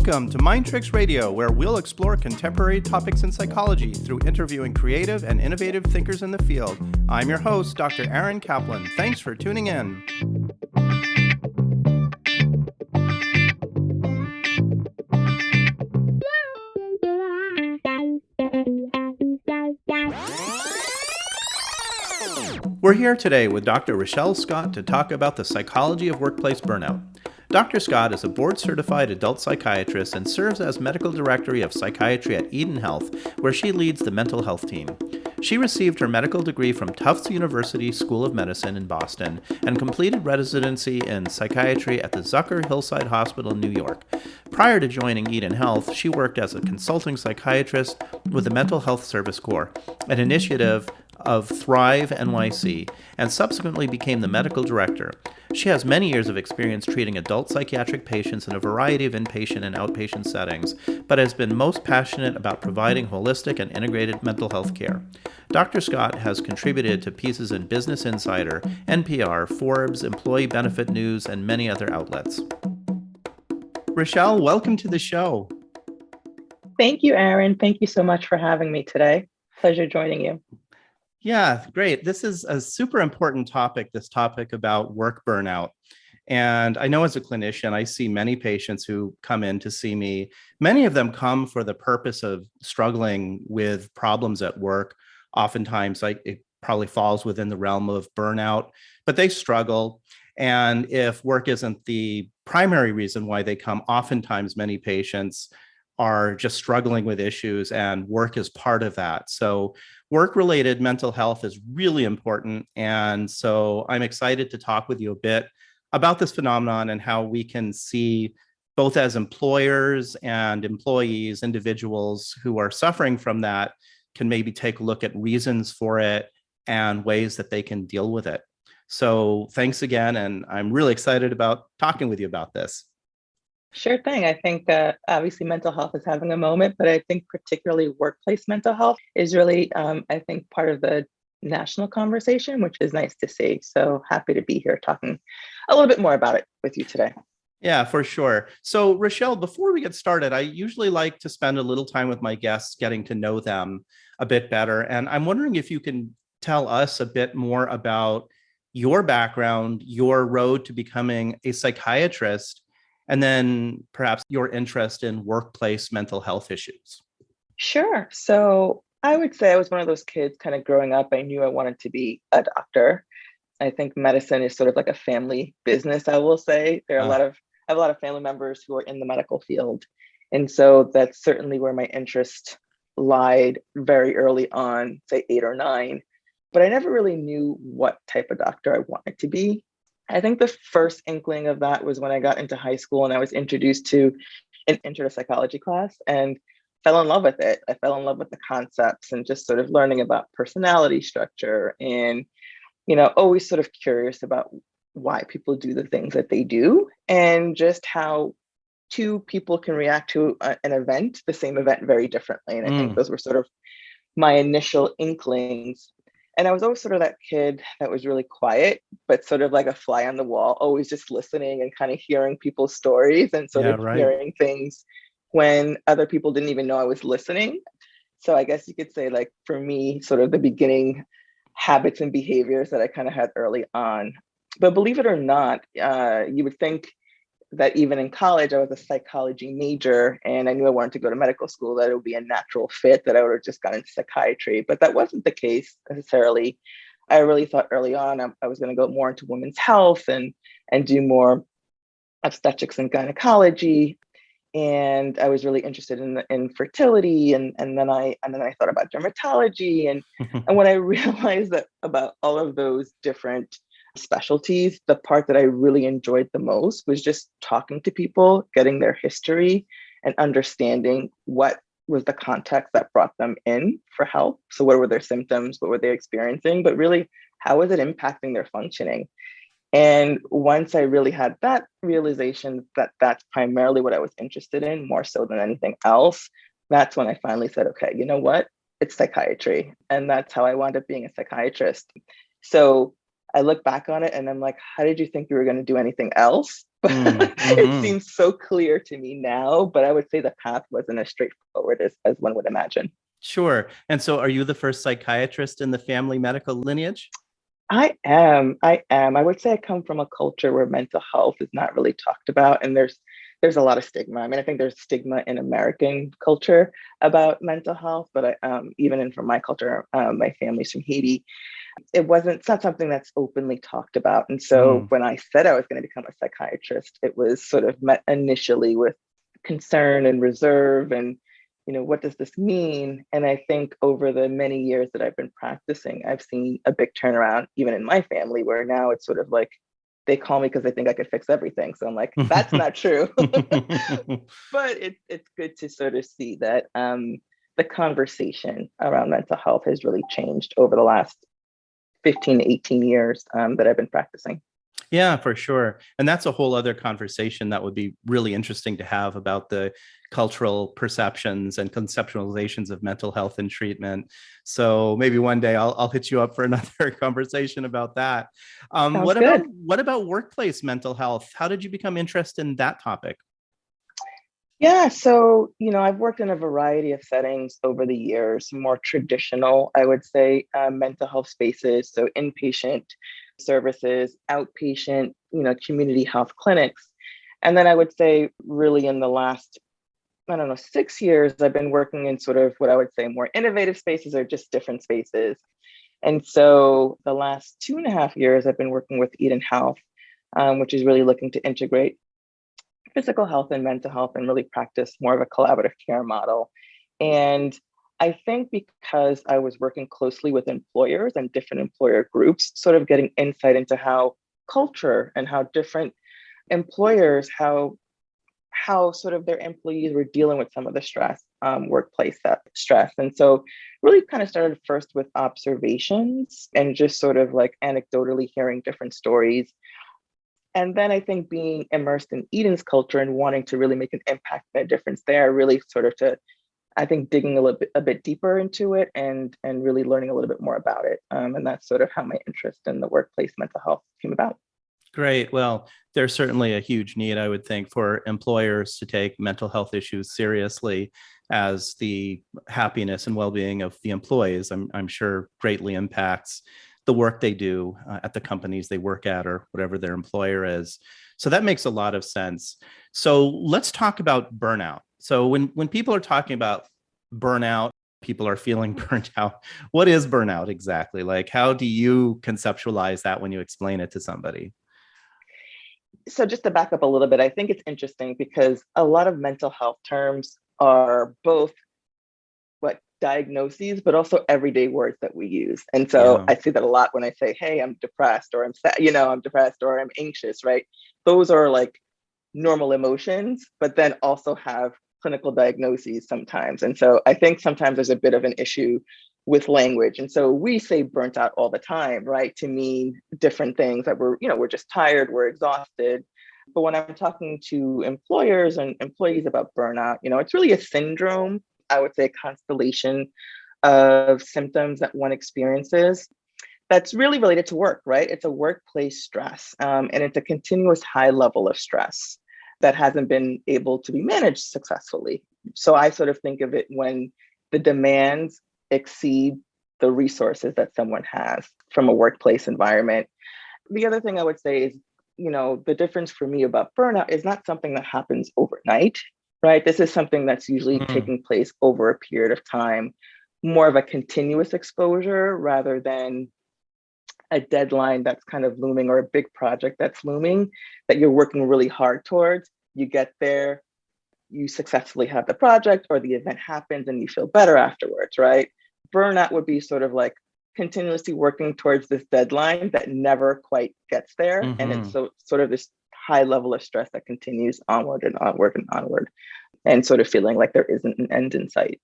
Welcome to Mind Tricks Radio, where we'll explore contemporary topics in psychology through interviewing creative and innovative thinkers in the field. I'm your host, Dr. Aaron Kaplan. Thanks for tuning in. We're here today with Dr. Rachelle Scott to talk about the psychology of workplace burnout. Dr. Scott is a board-certified adult psychiatrist and serves as Medical Director of Psychiatry at Eden Health, where she leads the mental health team. She received her medical degree from Tufts University School of Medicine in Boston and completed residency in psychiatry at the Zucker Hillside Hospital in New York. Prior to joining Eden Health, she worked as a consulting psychiatrist with the Mental Health Service Corps, an initiative of THRIVE NYC, and subsequently became the medical director. She has many years of experience treating adult psychiatric patients in a variety of inpatient and outpatient settings, but has been most passionate about providing holistic and integrated mental health care. Dr. Scott has contributed to pieces in Business Insider, NPR, Forbes, Employee Benefit News, and many other outlets. Rachelle, welcome to the show. Thank you, Aaron. Thank you so much for having me today. Pleasure joining you. Yeah, great. This is a super important topic, this topic about work burnout. And I know as a clinician, I see many patients who come in to see me. Many of them come for the purpose of struggling with problems at work. Oftentimes, it probably falls within the realm of burnout, but they struggle. And if work isn't the primary reason why they come, oftentimes many patients are just struggling with issues, and work is part of that. So work-related mental health is really important. And so I'm excited to talk with you a bit about this phenomenon and how we can see, both as employers and employees, individuals who are suffering from that can maybe take a look at reasons for it and ways that they can deal with it. So thanks again. And I'm really excited about talking with you about this. Sure thing. I think obviously mental health is having a moment, but I think particularly workplace mental health is really, I think, part of the national conversation, which is nice to see. So happy to be here talking a little bit more about it with you today. Yeah, for sure. So Rachelle, before we get started, I usually like to spend a little time with my guests getting to know them a bit better. And I'm wondering if you can tell us a bit more about your background, your road to becoming a psychiatrist, and then perhaps your interest in workplace mental health issues. Sure. So I would say I was one of those kids kind of growing up. I knew I wanted to be a doctor. I think medicine is sort of like a family business, I will say. I have a lot of family members who are in the medical field. And so that's certainly where my interest lied very early on, say 8 or 9. But I never really knew what type of doctor I wanted to be. I think the first inkling of that was when I got into high school and I was introduced to an intro to psychology class and fell in love with it. I fell in love with the concepts and just sort of learning about personality structure and, always sort of curious about why people do the things that they do and just how two people can react to an event, the same event, very differently. And I think those were sort of my initial inklings. And I was always sort of that kid that was really quiet, but sort of like a fly on the wall, always just listening and kind of hearing people's stories and sort of hearing things when other people didn't even know I was listening. So I guess you could say, like, for me, sort of the beginning habits and behaviors that I kind of had early on. But believe it or not, you would think that even in college, I was a psychology major and I knew I wanted to go to medical school, that it would be a natural fit, that I would have just gone into psychiatry. But that wasn't the case necessarily. I really thought early on I was going to go more into women's health and do more obstetrics and gynecology. And I was really interested in fertility. And then I thought about dermatology. And when I realized that about all of those different specialties, the part that I really enjoyed the most was just talking to people, getting their history and understanding what was the context that brought them in for help. So what were their symptoms? What were they experiencing? But really, how was it impacting their functioning? And once I really had that realization that that's primarily what I was interested in, more so than anything else, that's when I finally said, okay, you know what? It's psychiatry. And that's how I wound up being a psychiatrist. So I look back on it and I'm like, how did you think you were going to do anything else? It Mm-hmm. seems so clear to me now, but I would say the path wasn't as straightforward as one would imagine. Sure. And so are you the first psychiatrist in the family medical lineage? I am. I am. I would say I come from a culture where mental health is not really talked about, and there's a lot of stigma. I mean, I think there's stigma in American culture about mental health, but even in from my culture, my family's from Haiti. It's not something that's openly talked about. And so Mm. when I said I was going to become a psychiatrist, it was sort of met initially with concern and reserve and what does this mean? And I think over the many years that I've been practicing, I've seen a big turnaround even in my family where now it's sort of like they call me because they think I could fix everything. So I'm like, that's not true. But it's good to sort of see that the conversation around mental health has really changed over the last 15 to 18 years that I've been practicing. Yeah, for sure. And that's a whole other conversation that would be really interesting to have about the cultural perceptions and conceptualizations of mental health and treatment. So maybe one day I'll hit you up for another conversation about that. Sounds good. What about workplace mental health? How did you become interested in that topic? Yeah, so, I've worked in a variety of settings over the years, more traditional, I would say, mental health spaces. So, inpatient services, outpatient, community health clinics. And then I would say, really, in the last, I don't know, 6 years, I've been working in sort of what I would say more innovative spaces or just different spaces. And so, the last 2.5 years, I've been working with Eden Health, which is really looking to integrate physical health and mental health and really practice more of a collaborative care model. And I think because I was working closely with employers and different employer groups, sort of getting insight into how culture and how different employers, how sort of their employees were dealing with some of the stress, workplace stress. And so really kind of started first with observations and just sort of like anecdotally hearing different stories, and then I think being immersed in Eden's culture and wanting to really make an impact and a difference there, really sort of I think digging a bit deeper into it and really learning a little bit more about it. And that's sort of how my interest in the workplace mental health came about. Great. Well, there's certainly a huge need, I would think, for employers to take mental health issues seriously, as the happiness and well-being of the employees, I'm sure, greatly impacts the work they do at the companies they work at or whatever their employer is. So that makes a lot of sense. So let's talk about burnout. So when people are talking about burnout, people are feeling burnt out. What is burnout exactly? Like, how do you conceptualize that when you explain it to somebody? So just to back up a little bit, I think it's interesting because a lot of mental health terms are both what diagnoses, but also everyday words that we use. And so Yeah. I see that a lot when I say, hey, I'm depressed or I'm sad, I'm depressed or I'm anxious, right? Those are like normal emotions, but then also have clinical diagnoses sometimes. And so I think sometimes there's a bit of an issue with language. And so we say burnt out all the time, right? To mean different things that we're just tired, we're exhausted. But when I'm talking to employers and employees about burnout, it's really a syndrome, I would say a constellation of symptoms that one experiences that's really related to work, right? It's a workplace stress, and it's a continuous high level of stress that hasn't been able to be managed successfully. So I sort of think of it when the demands exceed the resources that someone has from a workplace environment. The other thing I would say is, the difference for me about burnout is not something that happens overnight, right? This is something that's usually Mm. taking place over a period of time, more of a continuous exposure rather than a deadline that's kind of looming or a big project that's looming that you're working really hard towards. You get there, you successfully have the project or the event happens and you feel better afterwards, right? Burnout would be sort of like continuously working towards this deadline that never quite gets there. And it's Hmm. so sort of this high level of stress that continues onward and onward and onward, and sort of feeling like there isn't an end in sight.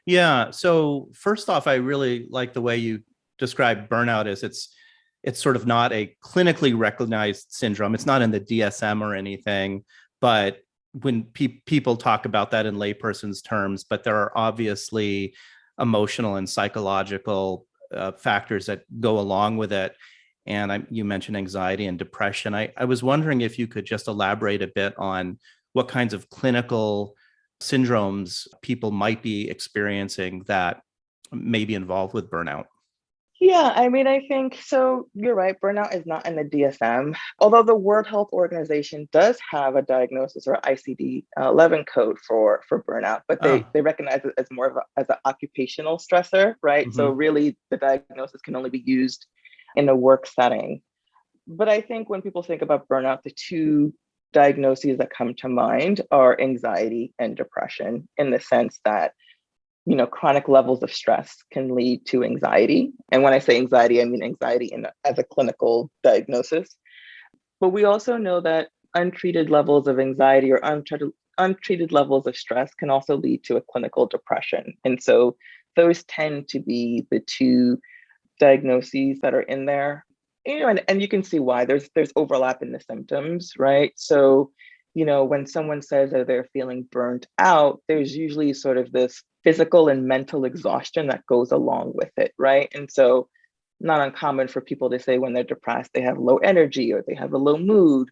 Yeah. So first off, I really like the way you describe burnout as it's sort of not a clinically recognized syndrome. It's not in the DSM or anything, but when people talk about that in layperson's terms, but there are obviously emotional and psychological factors that go along with it. And you mentioned anxiety and depression. I was wondering if you could just elaborate a bit on what kinds of clinical syndromes people might be experiencing that may be involved with burnout. Yeah, I mean, I think so. You're right. Burnout is not in the DSM, although the World Health Organization does have a diagnosis or ICD-11 code for burnout, but Oh, they recognize it as more of as an occupational stressor, right? So hmm. really, the diagnosis can only be used in a work setting. But I think when people think about burnout, the two diagnoses that come to mind are anxiety and depression, in the sense that chronic levels of stress can lead to anxiety. And when I say anxiety, I mean anxiety as a clinical diagnosis. But we also know that untreated levels of anxiety or untreated levels of stress can also lead to a clinical depression. And so those tend to be the two diagnoses that are in there. And you can see why there's overlap in the symptoms, right? So, when someone says that they're feeling burnt out, there's usually sort of this physical and mental exhaustion that goes along with it, right? And so, not uncommon for people to say when they're depressed, they have low energy or they have a low mood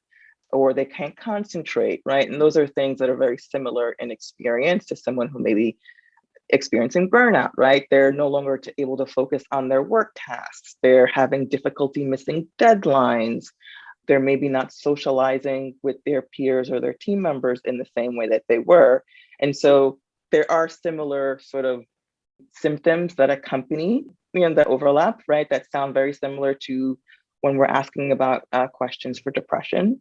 or they can't concentrate, right? And those are things that are very similar in experience to someone who maybe experiencing burnout, right? They're no longer able to focus on their work tasks. They're having difficulty missing deadlines. They're maybe not socializing with their peers or their team members in the same way that they were. And so there are similar sort of symptoms that accompany that overlap, right? That sound very similar to when we're asking about questions for depression.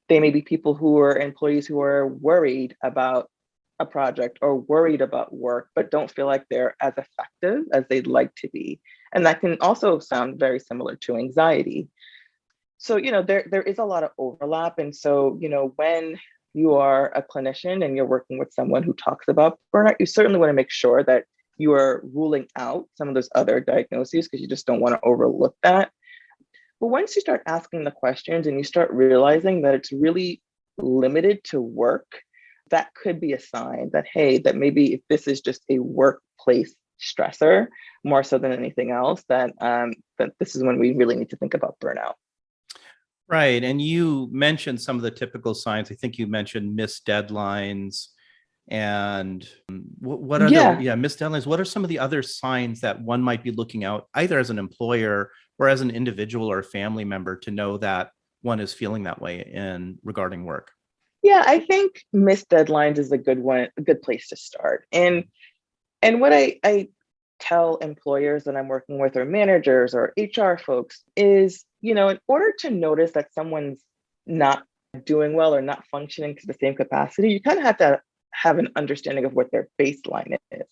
They may be people who are employees who are worried about a project or worried about work, but don't feel like they're as effective as they'd like to be. And that can also sound very similar to anxiety. So, there is a lot of overlap. And so, when you are a clinician and you're working with someone who talks about burnout, you certainly want to make sure that you are ruling out some of those other diagnoses because you just don't want to overlook that. But once you start asking the questions and you start realizing that it's really limited to work, that could be a sign that, hey, that maybe if this is just a workplace stressor more so than anything else, that this is when we really need to think about burnout. Right. And you mentioned some of the typical signs. I think you mentioned missed deadlines and what other, Yeah. yeah, missed deadlines. What are some of the other signs that one might be looking out, either as an employer or as an individual or family member, to know that one is feeling that way in regarding work? Yeah, I think missed deadlines is a good one, a good place to start. And what I tell employers that I'm working with or managers or HR folks is, in order to notice that someone's not doing well or not functioning to the same capacity, you kind of have to have an understanding of what their baseline is.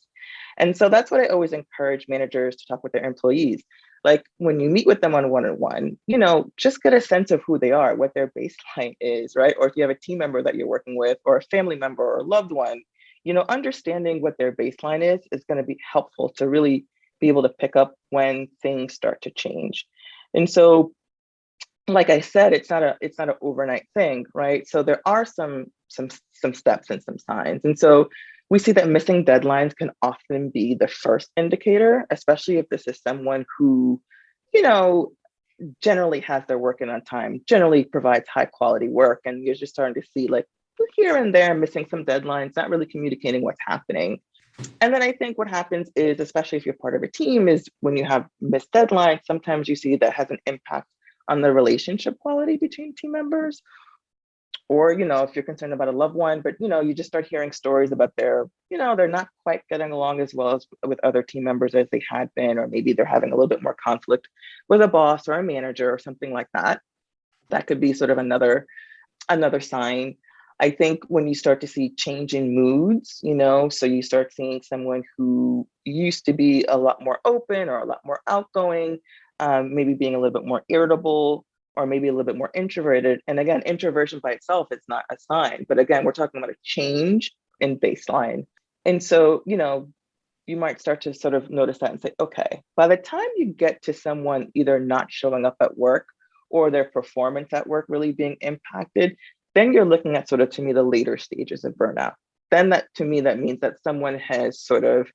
And so that's what I always encourage managers to talk with their employees. Like when you meet with them on one-on-one, just get a sense of who they are, what their baseline is, right? Or if you have a team member that you're working with or a family member or a loved one, understanding what their baseline is going to be helpful to really be able to pick up when things start to change. And so, like I said, it's not an overnight thing, right? So there are some steps and some signs. And so we see that missing deadlines can often be the first indicator, especially if this is someone who, you know, generally has their work in on time, generally provides high quality work, and you're just starting to see like here and there missing some deadlines, not really communicating what's happening. And then I think what happens is, especially if you're part of a team, is when you have missed deadlines, sometimes you see that has an impact on the relationship quality between team members. Or, if you're concerned about a loved one, but, you just start hearing stories about they're not quite getting along as well as with other team members as they had been, or maybe they're having a little bit more conflict with a boss or a manager or something like that. That could be sort of another sign. I think when you start to see change in moods, so you start seeing someone who used to be a lot more open or a lot more outgoing, maybe being a little bit more irritable or maybe a little bit more introverted. And again, introversion by itself is not a sign, but again, we're talking about a change in baseline. And so, you might start to sort of notice that and say, okay, by the time you get to someone either not showing up at work or their performance at work really being impacted, then you're looking at sort of, to me, the later stages of burnout. Then to me, that means that someone has sort of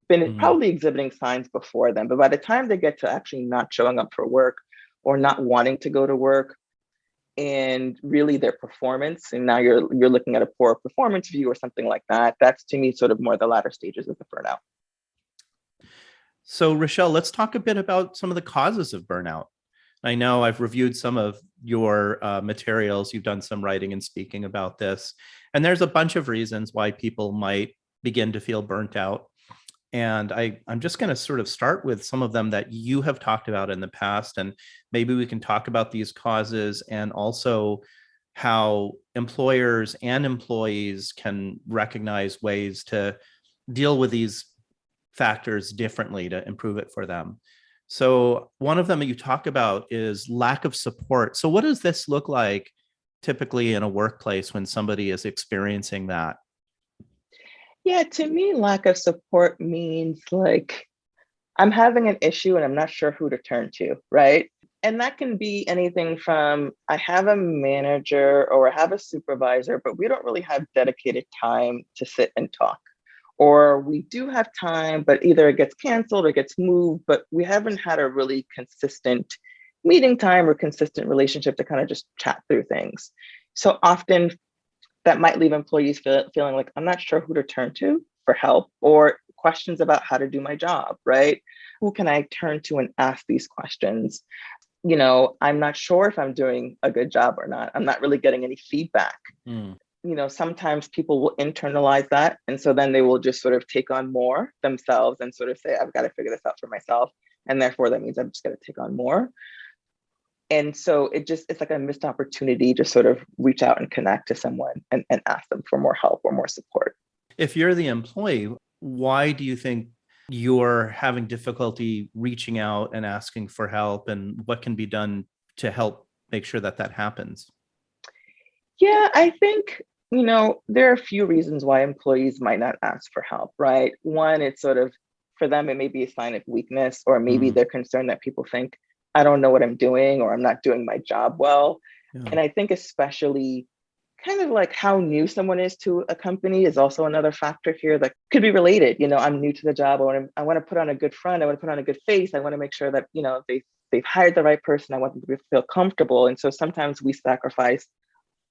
been Mhm. probably exhibiting signs before them. But by the time they get to actually not showing up for work or not wanting to go to work, and really their performance. And now you're looking at a poor performance view or something like that. That's to me sort of more the latter stages of the burnout. So, Rachelle, let's talk a bit about some of the causes of burnout. I know I've reviewed some of your materials. You've done some writing and speaking about this. And there's a bunch of reasons why people might begin to feel burnt out. And I'm just going to sort of start with some of them that you have talked about in the past. And maybe we can talk about these causes and also how employers and employees can recognize ways to deal with these factors differently to improve it for them. So one of them that you talk about is lack of support. So what does this look like typically in a workplace when somebody is experiencing that? Yeah, to me, lack of support means like I'm having an issue and I'm not sure who to turn to, right? And that can be anything from I have a manager or I have a supervisor, but we don't really have dedicated time to sit and talk. Or we do have time, but either it gets canceled or gets moved, but we haven't had a really consistent meeting time or consistent relationship to kind of just chat through things. So often that might leave employees feeling like I'm not sure who to turn to for help or questions about how to do my job, right? Who can I turn to and ask these questions? I'm not sure if I'm doing a good job or not. I'm not really getting any feedback. Mm. Sometimes people will internalize that. And so then they will just sort of take on more themselves and sort of say, I've got to figure this out for myself. And therefore, that means I'm just going to take on more. And so it's like a missed opportunity to sort of reach out and connect to someone and ask them for more help or more support. If you're the employee, why do you think you're having difficulty reaching out and asking for help, and what can be done to help make sure that that happens? Yeah, I think, there are a few reasons why employees might not ask for help, right? One, it's sort of for them, it may be a sign of weakness, or maybe they're concerned that people think, I don't know what I'm doing, or I'm not doing my job well. Yeah. And I think especially kind of like how new someone is to a company is also another factor here that could be related. I'm new to the job. I want to put on a good front. I want to put on a good face. I want to make sure that, they've hired the right person. I want them to feel comfortable. And so sometimes we sacrifice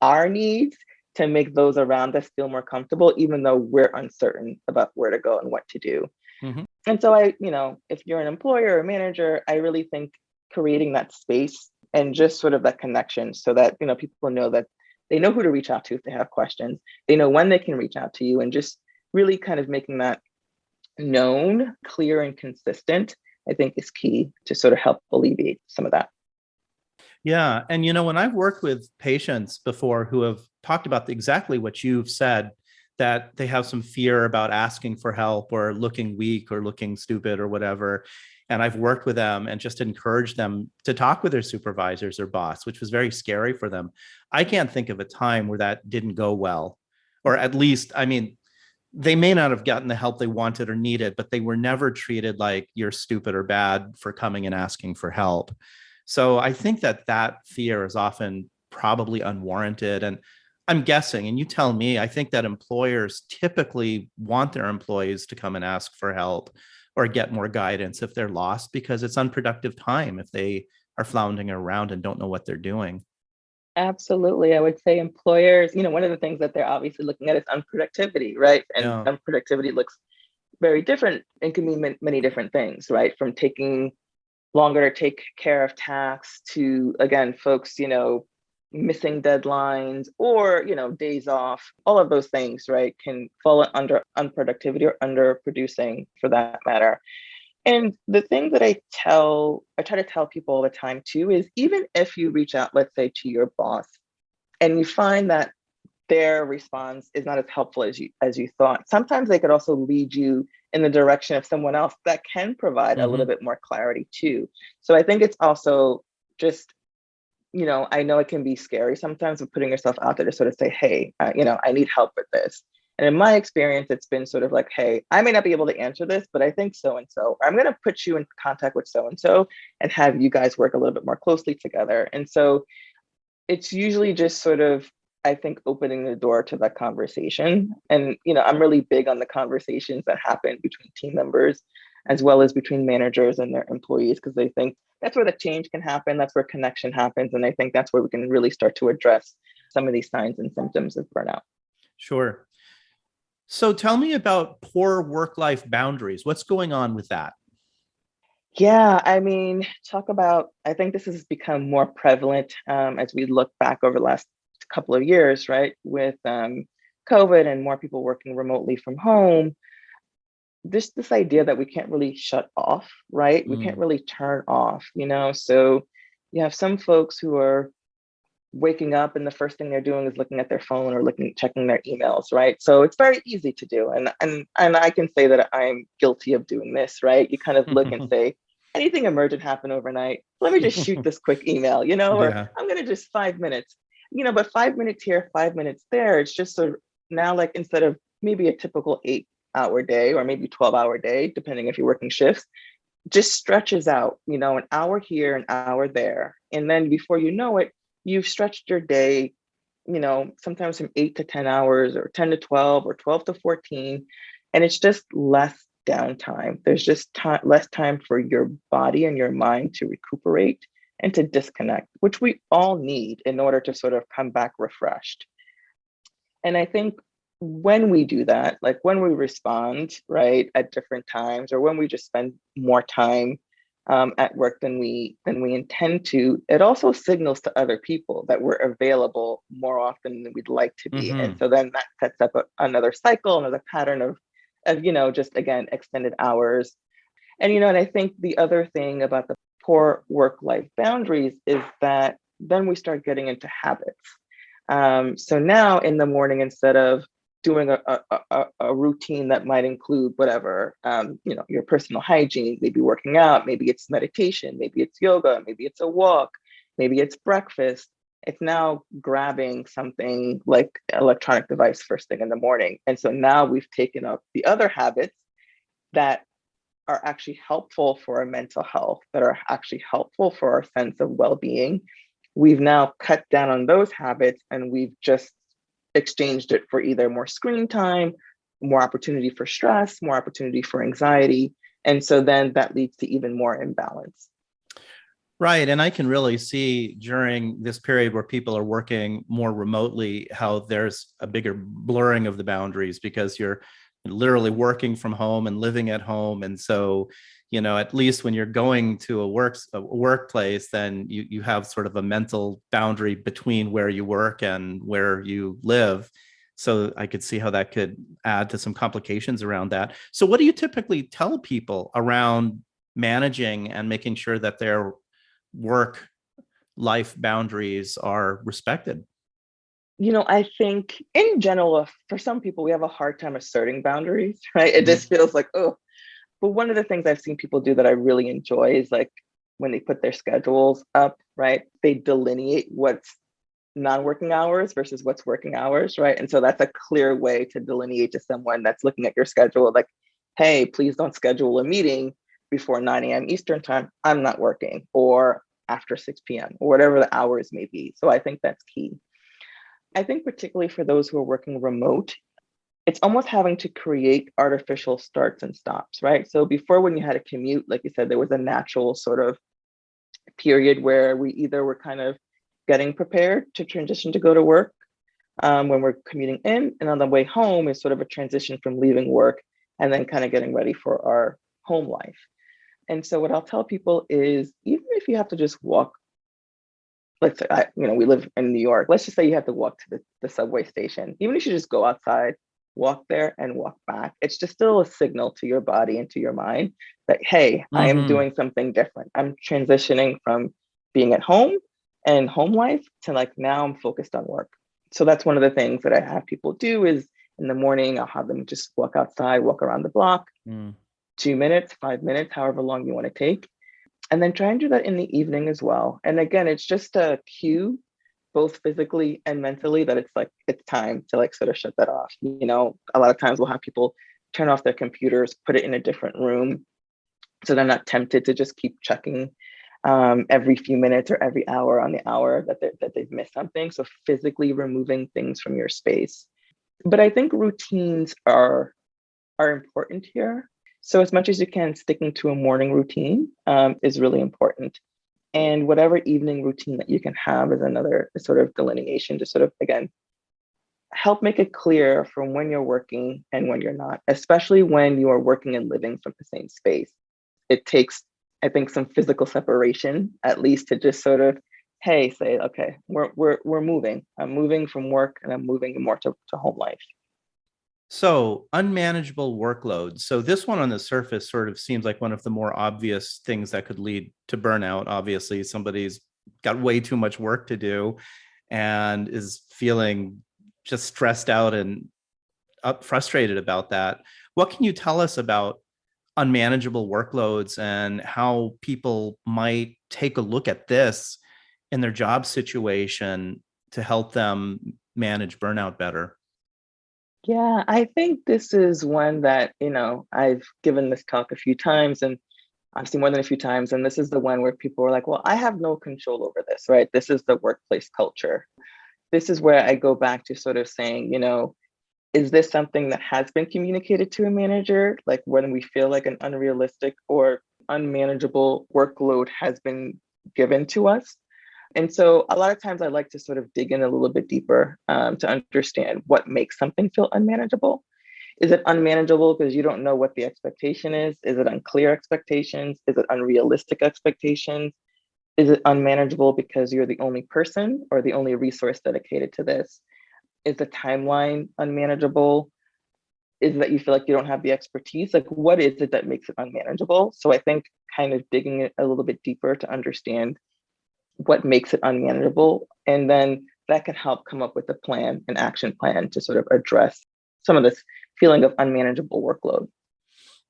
our needs to make those around us feel more comfortable, even though we're uncertain about where to go and what to do. Mm-hmm. And so if you're an employer or a manager, I really think creating that space and just sort of that connection so that, people know that they know who to reach out to if they have questions. They know when they can reach out to you, and just really kind of making that known, clear, and consistent, I think is key to sort of help alleviate some of that. Yeah. And, when I've worked with patients before who have talked about exactly what you've said, that they have some fear about asking for help or looking weak or looking stupid or whatever. And I've worked with them and just encouraged them to talk with their supervisors or boss, which was very scary for them. I can't think of a time where that didn't go well, or at least, they may not have gotten the help they wanted or needed, but they were never treated like you're stupid or bad for coming and asking for help. So I think that fear is often probably unwarranted. And I'm guessing, and you tell me, I think that employers typically want their employees to come and ask for help or get more guidance if they're lost, because it's unproductive time if they are floundering around and don't know what they're doing. Absolutely. I would say employers, one of the things that they're obviously looking at is unproductivity, right? And Yeah. unproductivity looks very different and can mean many different things, right? From taking longer to take care of tasks to, again, folks, missing deadlines or, days off. All of those things, right, can fall under unproductivity or underproducing for that matter. And the thing that I try to tell people all the time too, is even if you reach out, let's say, to your boss and you find that their response is not as helpful as you thought, sometimes they could also lead you in the direction of someone else that can provide a little bit more clarity too. So I think it's also just, I know it can be scary sometimes of putting yourself out there to sort of say, hey, I need help with this. And in my experience, it's been sort of like, hey, I may not be able to answer this, but I think so-and-so, I'm going to put you in contact with so-and-so and have you guys work a little bit more closely together. And so it's usually just sort of, I think, opening the door to that conversation. And, I'm really big on the conversations that happen between team members as well as between managers and their employees, because they think that's where the change can happen. That's where connection happens. And I think that's where we can really start to address some of these signs and symptoms of burnout. Sure. So tell me about poor work-life boundaries. What's going on with that? Yeah, I mean, talk about, I think this has become more prevalent as we look back over the last couple of years, right? With COVID and more people working remotely from home, this idea that we can't really shut off, right? We can't Mm. really turn off, you know? So you have some folks who are waking up and the first thing they're doing is looking at their phone or checking their emails, right? So it's very easy to do. And I can say that I'm guilty of doing this, right? You kind of look and say, anything emergent happen overnight, let me just shoot this quick email, you know, or Yeah. I'm gonna just 5 minutes, you know, but 5 minutes here, 5 minutes there, it's just sort of now like instead of maybe a typical 8 hour day or maybe 12 hour day, depending if you're working shifts, just stretches out, you know, an hour here, an hour there. And then before you know it, you've stretched your day, you know, sometimes from 8 to 10 hours or 10 to 12 or 12 to 14. And it's just less downtime. There's just less time for your body and your mind to recuperate and to disconnect, which we all need in order to sort of come back refreshed. And I think when we do that, like when we respond, right, at different times, or when we just spend more time at work than we intend to, it also signals to other people that we're available more often than we'd like to be. And Hmm. so then that sets up another cycle, another pattern of you know, just again extended hours. And you know, and I think the other thing about the poor work-life boundaries is that then we start getting into habits. So now in the morning, instead of doing a routine that might include whatever, you know, your personal hygiene, maybe working out, maybe it's meditation, maybe it's yoga, maybe it's a walk, maybe it's breakfast. It's now grabbing something like electronic device first thing in the morning. And so now we've taken up the other habits that are actually helpful for our mental health, that are actually helpful for our sense of well-being. We've now cut down on those habits and we've just exchanged it for either more screen time, more opportunity for stress, more opportunity for anxiety. And so then that leads to even more imbalance. Right. And I can really see during this period where people are working more remotely how there's a bigger blurring of the boundaries because you're literally working from home and living at home. And so, you know, at least when you're going to a workplace, then you have sort of a mental boundary between where you work and where you live. So I could see how that could add to some complications around that. So what do you typically tell people around managing and making sure that their work life boundaries are respected? You know, I think in general, for some people, we have a hard time asserting boundaries, right? It just Mhm. feels like, oh, but one of the things I've seen people do that I really enjoy is like when they put their schedules up, right? They delineate what's non-working hours versus what's working hours, right? And so that's a clear way to delineate to someone that's looking at your schedule, like, hey, please don't schedule a meeting before 9 a.m. Eastern time. I'm not working, or after 6 p.m., or whatever the hours may be. So I think that's key. I think particularly for those who are working remote, it's almost having to create artificial starts and stops, right? So before, when you had a commute, like you said, there was a natural sort of period where we either were kind of getting prepared to transition to go to work when we're commuting in, and on the way home is sort of a transition from leaving work and then kind of getting ready for our home life. And so what I'll tell people is, even if you have to just walk, let's say, you know, we live in New York, let's just say you have to walk to the subway station, even if you just go outside, walk there and walk back, it's just still a signal to your body and to your mind that, hey, I am Mhm. doing something different. I'm transitioning from being at home and home life to like now I'm focused on work. So that's one of the things that I have people do is in the morning, I'll have them just walk outside, walk around the block, Mm. 2 minutes, 5 minutes, however long you want to take. And then try and do that in the evening as well. And again, it's just a cue, both physically and mentally, that it's like it's time to like sort of shut that off. You know, a lot of times we'll have people turn off their computers, put it in a different room, so they're not tempted to just keep checking every few minutes or every hour on the hour that they've missed something. So physically removing things from your space. But I think routines are important here. So as much as you can, sticking to a morning routine is really important. And whatever evening routine that you can have is another sort of delineation to sort of, again, help make it clear from when you're working and when you're not, especially when you are working and living from the same space. It takes, I think, some physical separation, at least to just sort of, hey, say, okay, we're moving. I'm moving from work and I'm moving more to home life. So, unmanageable workloads. So, this one on the surface sort of seems like one of the more obvious things that could lead to burnout. Obviously, somebody's got way too much work to do and is feeling just stressed out and frustrated about that. What can you tell us about unmanageable workloads and how people might take a look at this in their job situation to help them manage burnout better? Yeah, I think this is one that, I've given this talk a few times and I've seen more than a few times. And this is the one where people are like, well, I have no control over this, right? This is the workplace culture. This is where I go back to sort of saying, is this something that has been communicated to a manager? Like when we feel like an unrealistic or unmanageable workload has been given to us. And so a lot of times I like to sort of dig in a little bit deeper to understand what makes something feel unmanageable. Is it unmanageable because you don't know what the expectation is? Is it unclear expectations? Is it unrealistic expectations? Is it unmanageable because you're the only person or the only resource dedicated to this? Is the timeline unmanageable? Is it that you feel like you don't have the expertise? Like, what is it that makes it unmanageable? So I think kind of digging it a little bit deeper to understand what makes it unmanageable. And then that can help come up with a plan, an action plan to sort of address some of this feeling of unmanageable workload.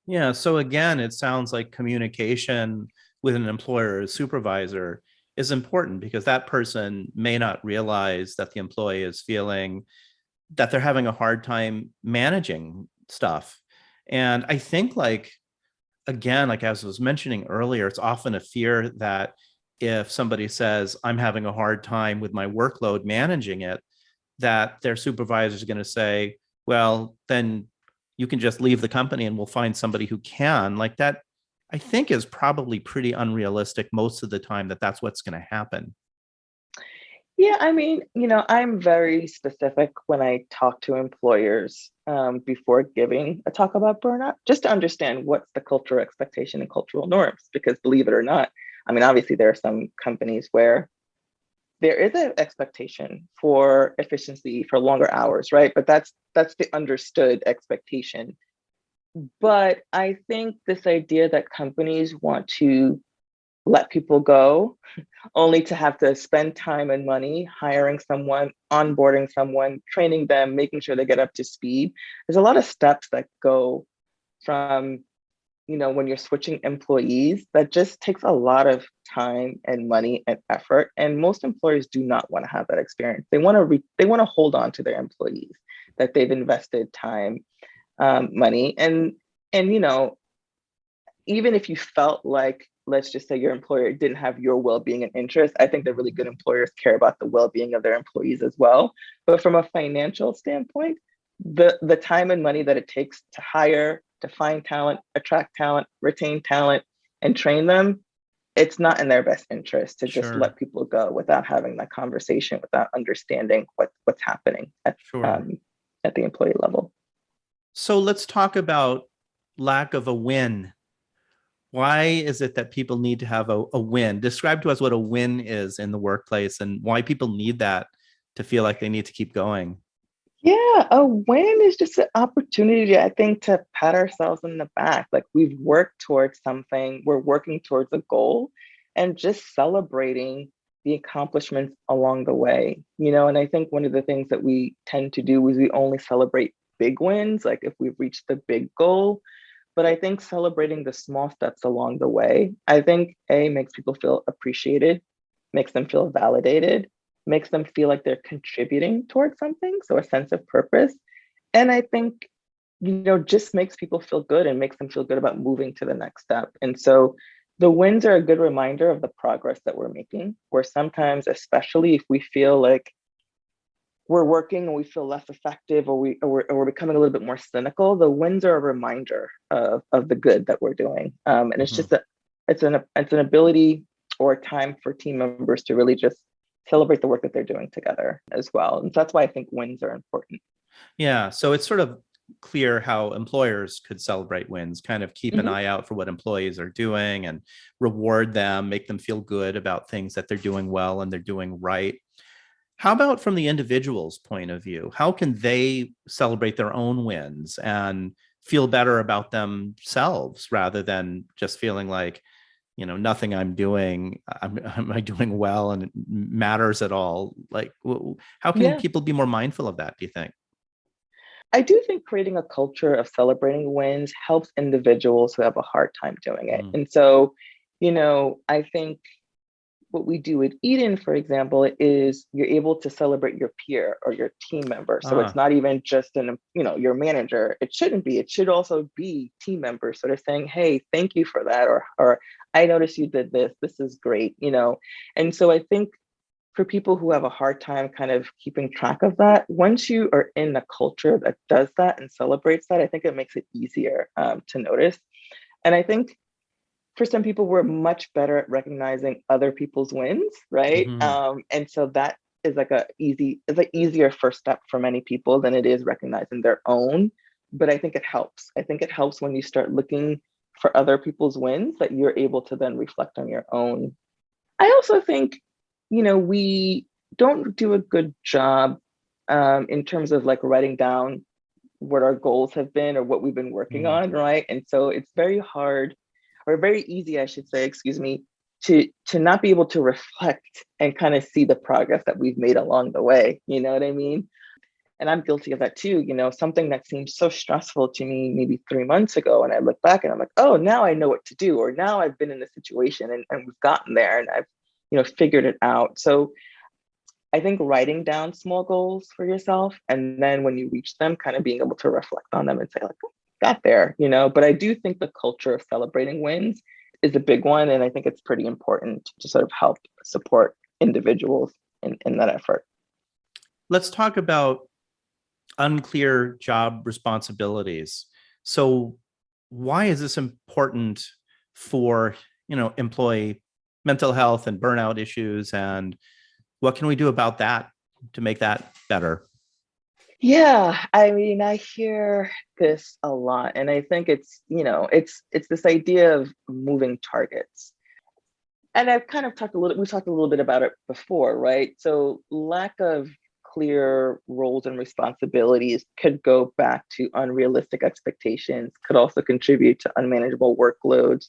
Yeah. So again, it sounds like communication with an employer or supervisor is important because that person may not realize that the employee is feeling that they're having a hard time managing stuff. And I think again, like as I was mentioning earlier, it's often a fear that if somebody says, I'm having a hard time with my workload managing it, that their supervisor is going to say, well, then you can just leave the company and we'll find somebody who can. Like that, I think is probably pretty unrealistic most of the time that that's what's going to happen. Yeah, I mean, I'm very specific when I talk to employers before giving a talk about burnout, just to understand what's the cultural expectation and cultural norms. Because believe it or not, I mean, obviously there are some companies where there is an expectation for efficiency for longer hours, right? But that's the understood expectation. But I think this idea that companies want to let people go only to have to spend time and money hiring someone, onboarding someone, training them, making sure they get up to speed. There's a lot of steps that go from, when you're switching employees, that just takes a lot of time and money and effort. And most employers do not want to have that experience. They want to they want to hold on to their employees that they've invested time, money, and even if you felt like, let's just say your employer didn't have your well-being and interest, I think that really good employers care about the well-being of their employees as well. But from a financial standpoint, the time and money that it takes to hire, to find talent, attract talent, retain talent, and train them, it's not in their best interest to just Sure. let people go without having that conversation, without understanding what's happening Sure. at the employee level. So let's talk about lack of a win. Why is it that people need to have a win? Describe to us what a win is in the workplace and why people need that to feel like they need to keep going. Yeah, a win is just an opportunity, I think, to pat ourselves in the back. Like we've worked towards something, we're working towards a goal, and just celebrating the accomplishments along the way. And I think one of the things that we tend to do is we only celebrate big wins, like if we've reached the big goal. But I think celebrating the small steps along the way, I think A, makes people feel appreciated, makes them feel validated, makes them feel like they're contributing towards something. So a sense of purpose. And I think, just makes people feel good and makes them feel good about moving to the next step. And so the wins are a good reminder of the progress that we're making, where sometimes, especially if we feel like we're working and we feel less effective, or we're becoming a little bit more cynical, the wins are a reminder of the good that we're doing. And it's Mhm. just it's an ability or a time for team members to really just celebrate the work that they're doing together as well. And so that's why I think wins are important. Yeah. So it's sort of clear how employers could celebrate wins, kind of keep an Mhm. eye out for what employees are doing and reward them, make them feel good about things that they're doing well and they're doing right. How about from the individual's point of view? How can they celebrate their own wins and feel better about themselves rather than just feeling like, nothing I'm doing, am I doing well and it matters at all? Like, how can Yeah. people be more mindful of that, do you think? I do think creating a culture of celebrating wins helps individuals who have a hard time doing it. Mm. And so, I think what we do at Eden, for example, is you're able to celebrate your peer or your team member. So it's Ah, not even just your manager. It shouldn't be. It should also be team members sort of saying, "Hey, thank you for that," or "I noticed you did this. This is great." And so I think for people who have a hard time kind of keeping track of that, once you are in a culture that does that and celebrates that, I think it makes it easier to notice. And I think for some people, we're much better at recognizing other people's wins, right? mhm. And so that is it's an easier first step for many people than it is recognizing their own. But I think it helps. I think it helps when you start looking for other people's wins that you're able to then reflect on your own. I also think, we don't do a good job in terms of like writing down what our goals have been or what we've been working Mm. on, right? And so it's very hard, or very easy, I should say, excuse me, to not be able to reflect and kind of see the progress that we've made along the way. You know what I mean? And I'm guilty of that too. Something that seemed so stressful to me maybe 3 months ago, and I look back and I'm like, oh, now I know what to do, or now I've been in this situation and we've gotten there and I've figured it out. So I think writing down small goals for yourself, and then when you reach them, kind of being able to reflect on them and say, like, "Oh, got there." But I do think the culture of celebrating wins is a big one. And I think it's pretty important to sort of help support individuals in that effort. Let's talk about unclear job responsibilities. So, why is this important for, employee mental health and burnout issues? And what can we do about that to make that better? Yeah, I mean, I hear this a lot, and I think it's this idea of moving targets. And I've kind of we talked a little bit about it before, right? So lack of clear roles and responsibilities could go back to unrealistic expectations, could also contribute to unmanageable workloads.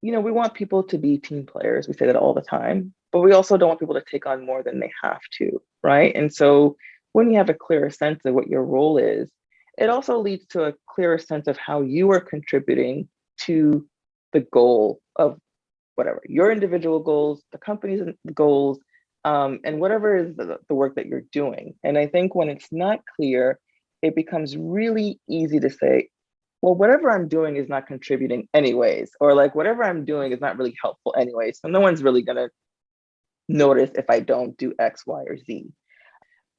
We want people to be team players. We say that all the time, but we also don't want people to take on more than they have to, right? And so when you have a clearer sense of what your role is, it also leads to a clearer sense of how you are contributing to the goal of whatever your individual goals, the company's goals, and whatever is the work that you're doing. And I think when it's not clear, it becomes really easy to say, well, whatever I'm doing is not contributing anyways, or like whatever I'm doing is not really helpful anyways. So no one's really going to notice if I don't do X, Y, or Z.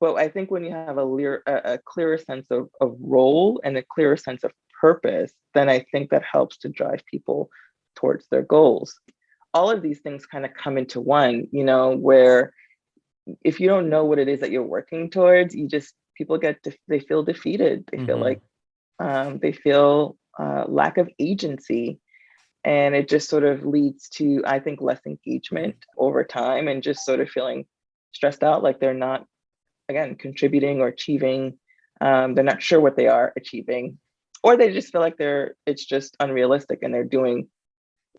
But I think when you have a clearer sense of role and a clearer sense of purpose, then I think that helps to drive people towards their goals. All of these things kind of come into one, where if you don't know what it is that you're working towards, people they feel defeated. They feel Mm-hmm. like they feel lack of agency. And it just sort of leads to, I think, less engagement over time and just sort of feeling stressed out, like they're not, again, contributing or achieving. They're not sure what they are achieving, or they just feel like it's just unrealistic and they're doing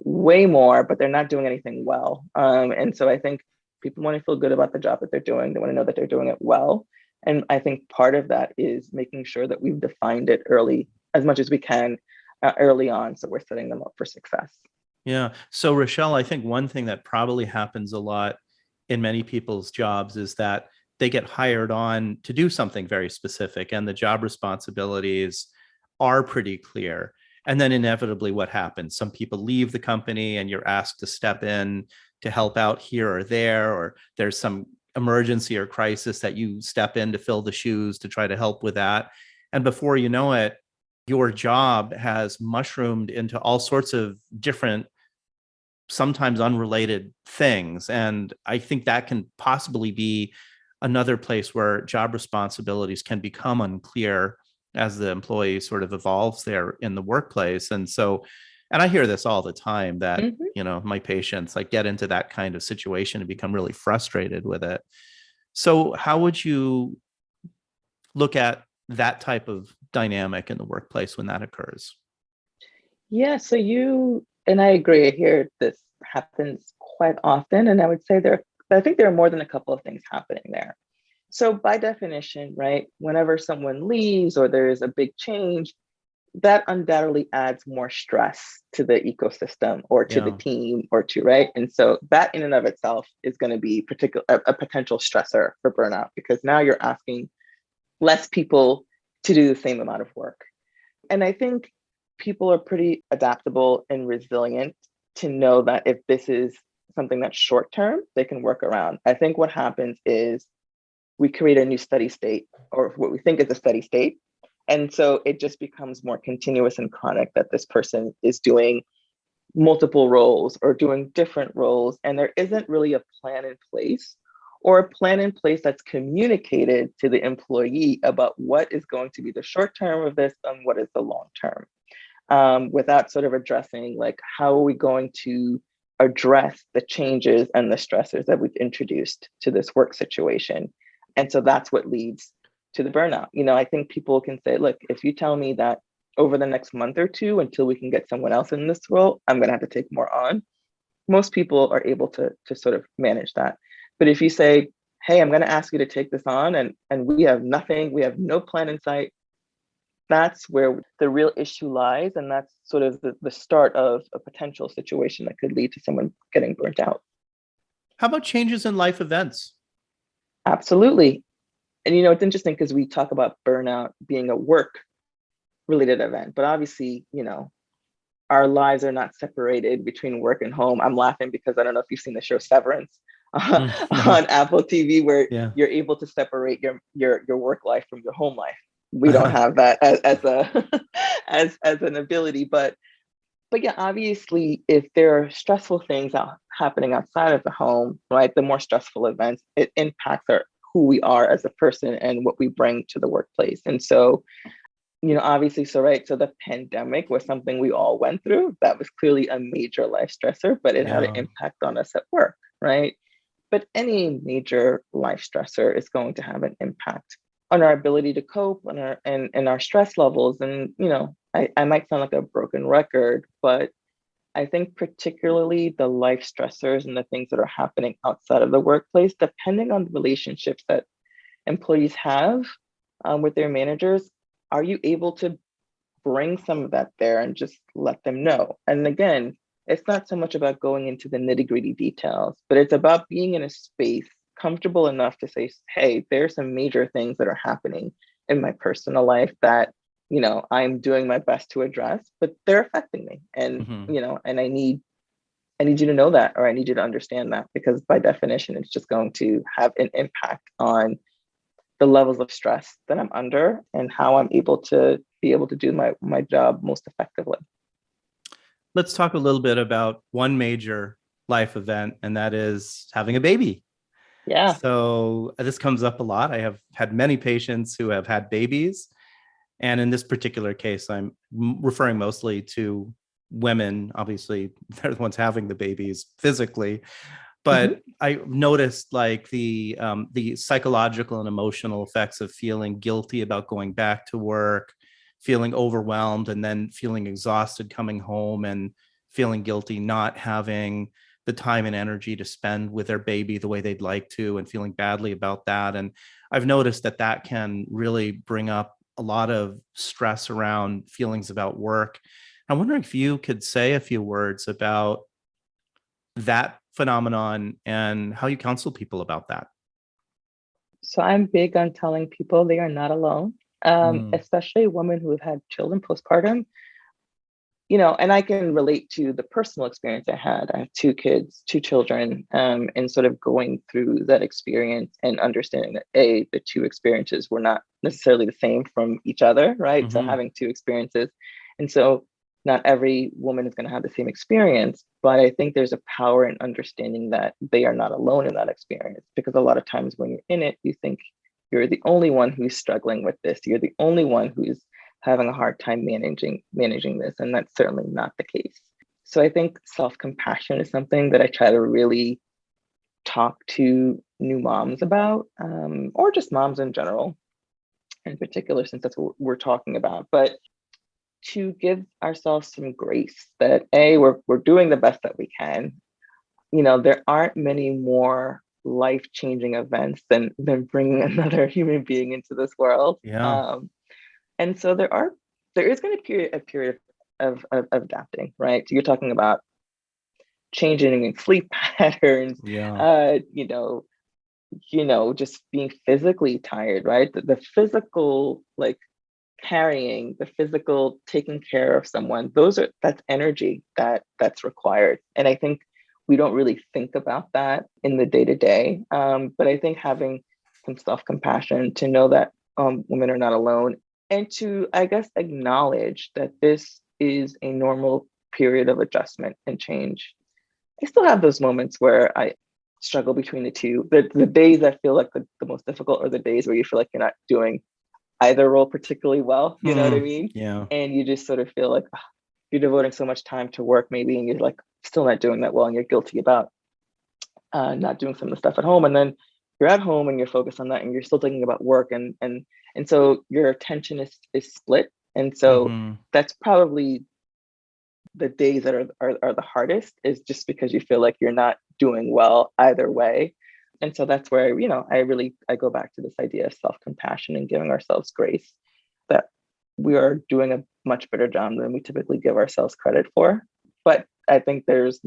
way more, but they're not doing anything well. And so I think people want to feel good about the job that they're doing. They want to know that they're doing it well. And I think part of that is making sure that we've defined it early, as much as we can, early on. So we're setting them up for success. Yeah. So, Rachelle, I think one thing that probably happens a lot in many people's jobs is that they get hired on to do something very specific, and the job responsibilities are pretty clear. And then inevitably, what happens? Some people leave the company, and you're asked to step in to help out here or there, or there's some emergency or crisis that you step in to fill the shoes to try to help with that. And before you know it, your job has mushroomed into all sorts of different, sometimes unrelated things. And I think that can possibly be another place where job responsibilities can become unclear as the employee sort of evolves there in the workplace. And so, and I hear this all the time that, Mhm. my patients like get into that kind of situation and become really frustrated with it. So how would you look at that type of dynamic in the workplace when that occurs? Yeah, so and I agree, I hear this happens quite often. And I would say I think there are more than a couple of things happening there. So by definition, right, whenever someone leaves or there's a big change, that undoubtedly adds more stress to the ecosystem or to the Yeah. team or to, right? And so that in and of itself is going to be a potential stressor for burnout, because now you're asking less people to do the same amount of work. And I think people are pretty adaptable and resilient to know that if this is something that's short term, they can work around. I think what happens is we create a new steady state, or what we think is a steady state. And so it just becomes more continuous and chronic that this person is doing multiple roles or doing different roles. And there isn't really a plan in place, or a plan in place that's communicated to the employee about what is going to be the short term of this and what is the long term, without sort of addressing like, how are we going to address the changes and the stressors that we've introduced to this work situation. And so that's what leads to the burnout. I think people can say, look, if you tell me that over the next month or two, until we can get someone else in this role, I'm going to have to take more on. Most people are able to sort of manage that. But if you say, hey, I'm going to ask you to take this on, and we have nothing, we have no plan in sight, that's where the real issue lies. And that's sort of the start of a potential situation that could lead to someone getting burnt out. How about changes in life events? Absolutely. And it's interesting because we talk about burnout being a work related event, but obviously, our lives are not separated between work and home. I'm laughing because I don't know if you've seen the show Severance No. on Apple TV, where Yeah. you're able to separate your work life from your home life. We don't have that as a as an ability, but yeah, obviously, if there are stressful things happening outside of the home, right, the more stressful events, it impacts who we are as a person and what we bring to the workplace. And so, obviously, so right, so the pandemic was something we all went through. That was clearly a major life stressor, but it had an Yeah. impact on us at work, right? But any major life stressor is going to have an impact on our ability to cope, on our stress levels. And I might sound like a broken record, but I think particularly the life stressors and the things that are happening outside of the workplace, depending on the relationships that employees have with their managers, are you able to bring some of that there and just let them know? And again, it's not so much about going into the nitty-gritty details, but it's about being in a space comfortable enough to say, hey, there's some major things that are happening in my personal life that, I'm doing my best to address, but they're affecting me. And, Mm-hmm. and I need you to know that, or I need you to understand that, because by definition, it's just going to have an impact on the levels of stress that I'm under and how I'm able to do my job most effectively. Let's talk a little bit about one major life event, and that is having a baby. Yeah. So this comes up a lot. I have had many patients who have had babies. And in this particular case, I'm referring mostly to women. Obviously, they're the ones having the babies physically. Mhm. But I noticed like the psychological and emotional effects of feeling guilty about going back to work, feeling overwhelmed, and then feeling exhausted coming home, and feeling guilty not having the time and energy to spend with their baby the way they'd like to, and feeling badly about that. And I've noticed that that can really bring up a lot of stress around feelings about work. I'm wondering if you could say a few words about that phenomenon and how you counsel people about that. So I'm big on telling people they are not alone, Mm. especially women who have had children postpartum. and I can relate to the personal experience I had. I have two kids, two children, and sort of going through that experience and understanding that the two experiences were not necessarily the same from each other, right? So having two experiences. And so not every woman is going to have the same experience, but I think there's a power in understanding that they are not alone in that experience, because a lot of times when you're in it, you think you're the only one who's struggling with this. You're the only one who's having a hard time managing this, and that's certainly not the case. So I think self-compassion is something that I try to really talk to new moms about, or just moms in general, in particular, since that's what we're talking about. But to give ourselves some grace that we're doing the best that we can. There aren't many more life-changing events than bringing another human being into this world. Yeah. And so there is going to be a period of adapting, right? So you're talking about changing in sleep patterns, Yeah. just being physically tired, right? The physical, like carrying, the physical taking care of someone, that's energy that's required. And I think we don't really think about that in the day to day. But I think having some self-compassion to know that women are not alone, and to, I guess, acknowledge that this is a normal period of adjustment and change. I still have those moments where I struggle between the two. The days that feel like the most difficult are the days where you feel like you're not doing either role particularly well, you know what I mean? Yeah. And you just sort of feel like you're devoting so much time to work maybe, and you're like still not doing that well, and you're guilty about not doing some of the stuff at home. And then you're at home and you're focused on that, and you're still thinking about work, and so your attention is split. And so that's probably the days that are the hardest, is just because you feel like you're not doing well either way. And so that's where, I go back to this idea of self-compassion and giving ourselves grace, that we are doing a much better job than we typically give ourselves credit for. But I think there's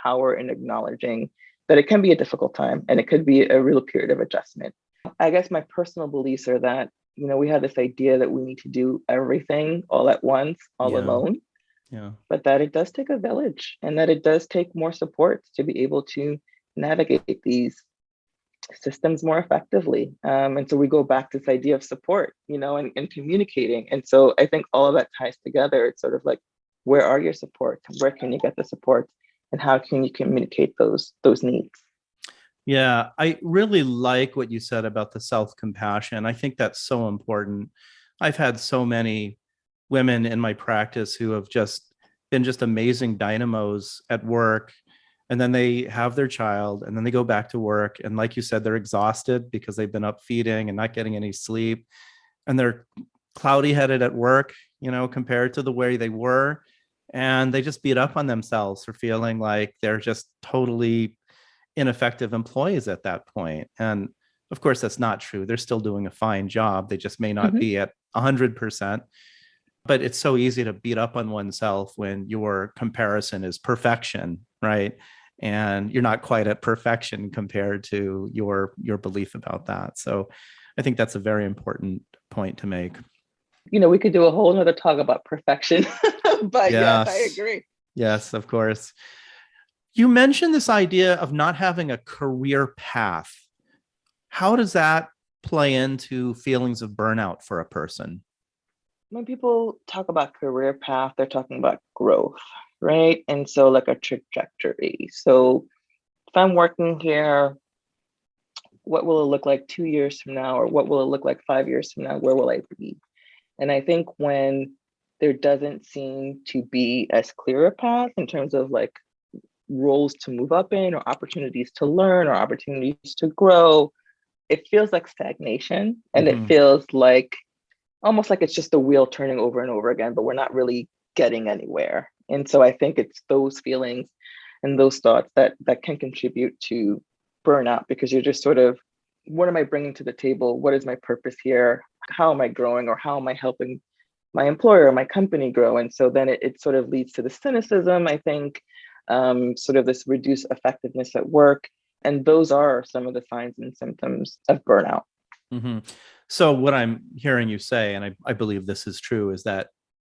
power in acknowledging that it can be a difficult time, and it could be a real period of adjustment. I guess my personal beliefs are that, we have this idea that we need to do everything all at once, all alone. Yeah. But that it does take a village, and that it does take more support to be able to navigate these systems more effectively. And so we go back to this idea of support, and communicating. And so I think all of that ties together. It's sort of like, where are your supports? Where can you get the support? And how can you communicate those needs? Yeah, I really like what you said about the self-compassion. I think that's so important. I've had so many women in my practice who have just been just amazing dynamos at work, and then they have their child, and then they go back to work, and like you said, they're exhausted because they've been up feeding and not getting any sleep, and they're cloudy headed at work, compared to the way they were, and they just beat up on themselves for feeling like they're just totally ineffective employees at that point. And of course, that's not true. They're still doing a fine job. They just may not be at 100%. But it's so easy to beat up on oneself when your comparison is perfection, right? And you're not quite at perfection compared to your belief about that. So I think that's a very important point to make. We could do a whole nother talk about perfection, but yes, I Yes. agree. Yes, of course. You mentioned this idea of not having a career path. How does that play into feelings of burnout for a person? When people talk about career path, they're talking about growth, right? And so, like, a trajectory. So if I'm working here, what will it look like 2 years from now? Or what will it look like 5 years from now? Where will I be? And I think when there doesn't seem to be as clear a path in terms of like roles to move up in, or opportunities to learn, or opportunities to grow, it feels like stagnation. And it feels like almost like it's just a wheel turning over and over again, but we're not really getting anywhere. And so I think it's those feelings and those thoughts that can contribute to burnout, because you're just sort of, what am I bringing to the table? What is my purpose here? How am I growing, or how am I helping my employer or my company grow? And so then it sort of leads to the cynicism, I think, sort of this reduced effectiveness at work. And those are some of the signs and symptoms of burnout. So what I'm hearing you say, and I believe this is true, is that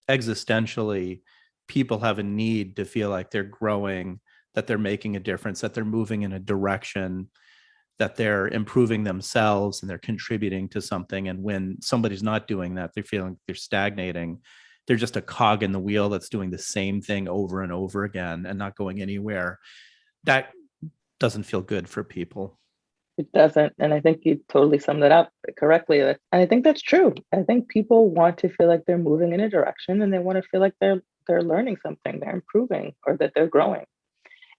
existentially, people have a need to feel like they're growing, that they're making a difference, that they're moving in a direction, that they're improving themselves and they're contributing to something. And when somebody's not doing that, they're feeling they're stagnating. They're just a cog in the wheel that's doing the same thing over and over again and not going anywhere. That doesn't feel good for people. It doesn't. And I think you totally summed it up correctly. And I think that's true. I think people want to feel like they're moving in a direction and they want to feel like they're learning something, they're improving, or that they're growing.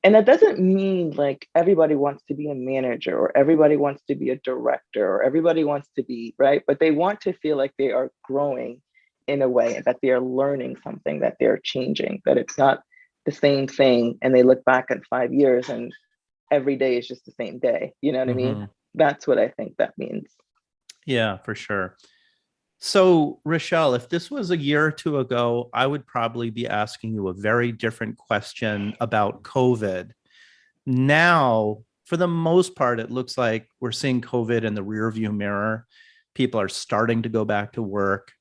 And that doesn't mean like everybody wants to be a manager or everybody wants to be a director or everybody wants to be, right? But they want to feel like they are growing in a way, that they are learning something, that they're changing, that it's not the same thing. And they look back at 5 years and every day is just the same day. You know what I mean? That's what I think that means. Yeah, for sure. So, Rachelle, if this was a year or two ago, I would probably be asking you a very different question about COVID. Now, for the most part, it looks like we're seeing COVID in the rearview mirror. People are starting to go back to work,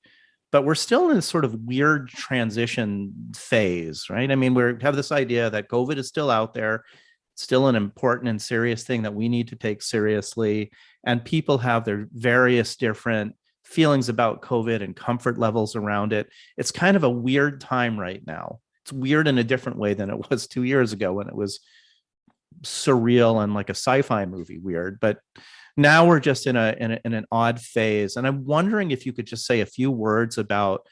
but we're still in this sort of weird transition phase, right? I mean, we have this idea that COVID is still out there, still an important and serious thing that we need to take seriously. And people have their various different feelings about COVID and comfort levels around it. It's kind of a weird time right now. It's weird in a different way than it was 2 years ago when it was surreal and like a sci-fi movie weird. But now we're just in an odd phase. And I'm wondering if you could just say a few words about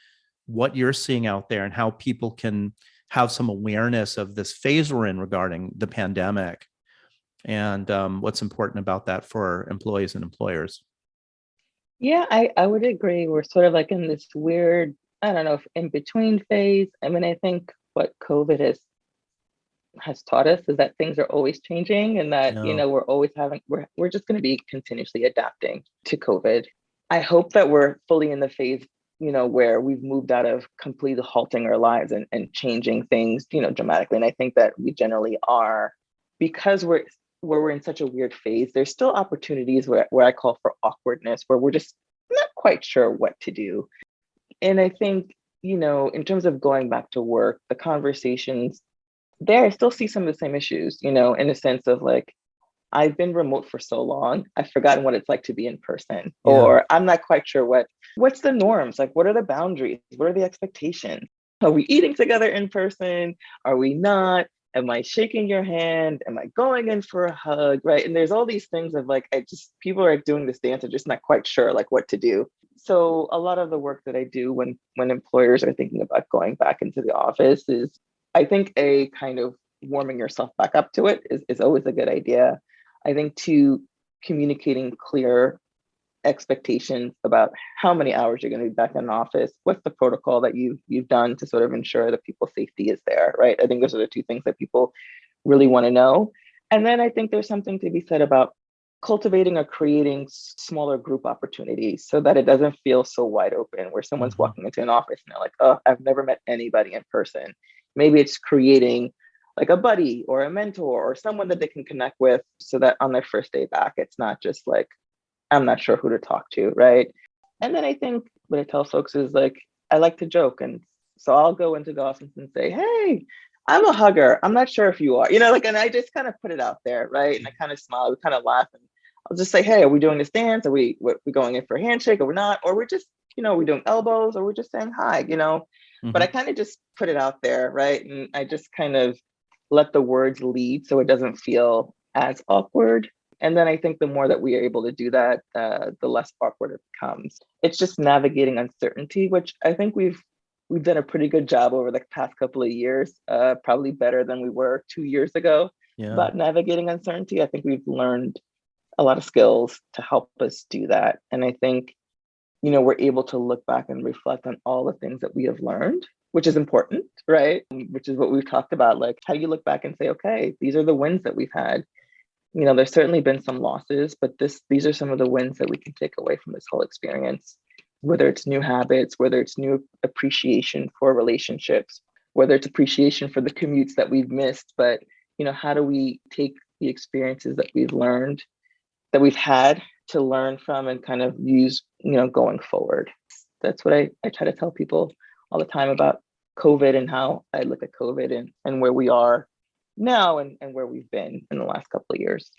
what you're seeing out there and how people can have some awareness of this phase we're in regarding the pandemic, and what's important about that for employees and employers. Yeah, I would agree. We're sort of like in this weird, I don't know if in between phase. I mean, I think what COVID has taught us is that things are always changing and that, Yeah. we're always we're just going to be continuously adapting to COVID. I hope that we're fully in the phase, where we've moved out of completely halting our lives and changing things, dramatically. And I think that we generally are, because we're in such a weird phase. There's still opportunities where I call for awkwardness, where we're just not quite sure what to do. And I think, in terms of going back to work, the conversations there, I still see some of the same issues, in a sense of like, I've been remote for so long, I've forgotten what it's like to be in person, Yeah. or I'm not quite sure what's the norms, like what are the boundaries, what are the expectations? Are we eating together in person? Are we not? Am I shaking your hand? Am I going in for a hug? Right. And there's all these things of like, people are doing this dance and just not quite sure like what to do. So a lot of the work that I do when employers are thinking about going back into the office is, I think, a kind of warming yourself back up to it is always a good idea. I think two, communicating clear expectations about how many hours you're going to be back in the office. What's the protocol that you've done to sort of ensure that people's safety is there, right? I think those are the two things that people really want to know. And then I think there's something to be said about cultivating or creating smaller group opportunities so that it doesn't feel so wide open where someone's walking into an office and they're like, oh, I've never met anybody in person. Maybe it's creating like a buddy or a mentor or someone that they can connect with so that on their first day back, it's not just like, I'm not sure who to talk to, right? And then I think what I tell folks is like, I like to joke. And so I'll go into the office and say, hey, I'm a hugger. I'm not sure if you are, and I just kind of put it out there, right? And I kind of smile, we kind of laugh, and I'll just say, hey, are we doing this dance? Are we going in for a handshake or we're not? Or we're just, we're doing elbows or we're just saying hi, But I kind of just put it out there, right? And I just kind of let the words lead so it doesn't feel as awkward. And then I think the more that we are able to do that, the less awkward it becomes. It's just navigating uncertainty, which I think we've done a pretty good job over the past couple of years, probably better than we were 2 years ago about navigating uncertainty. I think we've learned a lot of skills to help us do that. And I think, we're able to look back and reflect on all the things that we have learned, which is important, right? Which is what we've talked about. Like, how do you look back and say, okay, these are the wins that we've had. There's certainly been some losses, but these are some of the wins that we can take away from this whole experience, whether it's new habits, whether it's new appreciation for relationships, whether it's appreciation for the commutes that we've missed. But, how do we take the experiences that we've learned, that we've had to learn from and kind of use, going forward? That's what I try to tell people all the time about COVID and how I look at COVID and where we are now and where we've been in the last couple of years.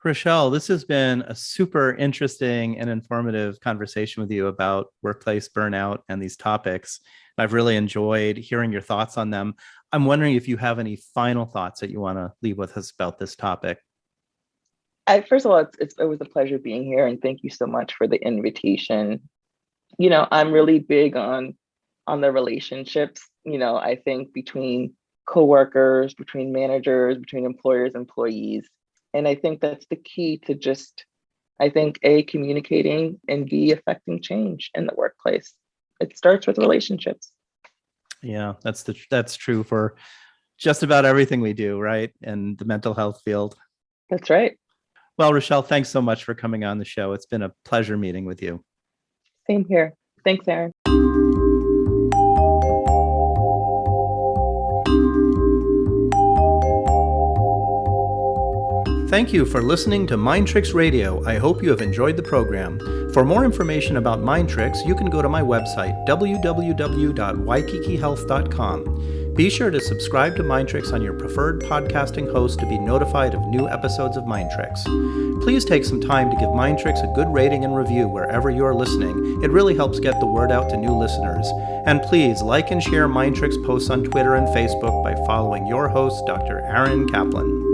Rachelle, this has been a super interesting and informative conversation with you about workplace burnout and these topics. I've really enjoyed hearing your thoughts on them. I'm wondering if you have any final thoughts that you want to leave with us about this topic. First of all, it was a pleasure being here, and thank you so much for the invitation. You know, I'm really big on the relationships. You know, I think between coworkers, between managers, between employers, employees. And I think that's the key to just, I think, A, communicating, and B, affecting change in the workplace. It starts with relationships. Yeah, that's true for just about everything we do, right? In the mental health field. That's right. Well, Rachelle, thanks so much for coming on the show. It's been a pleasure meeting with you. Same here. Thanks, Aaron. Thank you for listening to Mind Tricks Radio. I hope you have enjoyed the program. For more information about Mind Tricks, you can go to my website, www.waikikihealth.com. Be sure to subscribe to Mind Tricks on your preferred podcasting host to be notified of new episodes of Mind Tricks. Please take some time to give Mind Tricks a good rating and review wherever you're listening. It really helps get the word out to new listeners. And please like and share Mind Tricks posts on Twitter and Facebook by following your host, Dr. Aaron Kaplan.